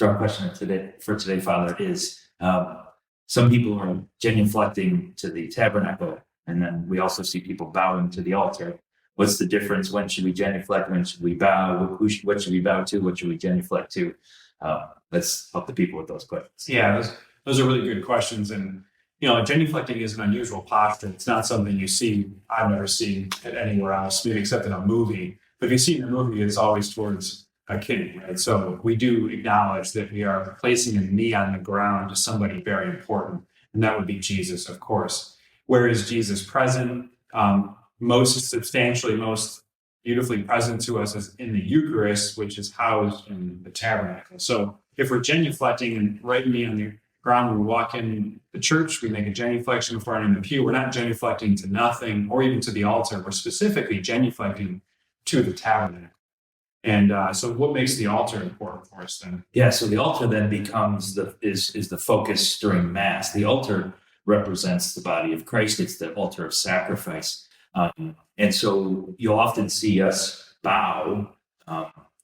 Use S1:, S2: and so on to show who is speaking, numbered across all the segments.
S1: So our question today, Father, is some people are genuflecting to the tabernacle, and then we also see people bowing to the altar. What's the difference? When should we genuflect? When should we bow? What should we bow to? What should we genuflect to? Let's help the people with those questions.
S2: Yeah, those are really good questions. And, genuflecting is an unusual posture. It's not something you see, I've never seen it anywhere else, maybe except in a movie. But if you see in a movie, it's always towards a king, right? So we do acknowledge that we are placing a knee on the ground to somebody very important, and that would be Jesus, of course. Where is Jesus present? Most substantially, most beautifully present to us is in the Eucharist, which is housed in the tabernacle. So if we're genuflecting and right knee on the ground, when we walk in the church, we make a genuflection before entering the pew. We're not genuflecting to nothing or even to the altar. We're specifically genuflecting to the tabernacle. And so what makes the altar important for us then?
S1: Yeah, so the altar then becomes is the focus during Mass. The altar represents the body of Christ. It's the altar of sacrifice. And so you'll often see us bow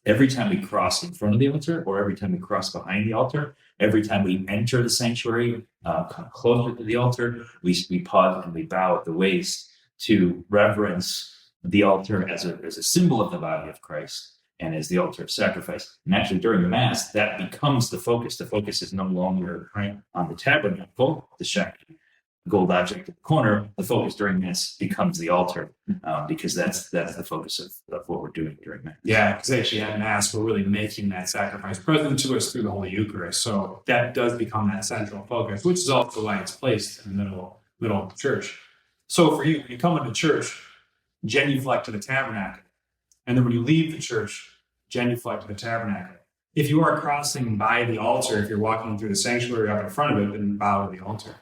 S1: every time we cross in front of the altar or every time we cross behind the altar. Every time we enter the sanctuary, come closer to the altar, we pause and we bow at the waist to reverence the altar as a symbol of the body of Christ and as the altar of sacrifice. And actually during the Mass, that becomes the focus. The focus is no longer on the tabernacle, the shiny gold object in the corner. The focus during Mass becomes the altar because that's the focus of what we're doing during Mass.
S2: Yeah, because actually at Mass, we're really making that sacrifice present to us through the Holy Eucharist. So that does become that central focus, which is also why it's placed in the middle of the church. So for you, when you come into church, genuflect to the tabernacle. And then when you leave the church, genuflect to the tabernacle. If you are crossing by the altar, if you're walking through the sanctuary up in front of it, then bow to the altar.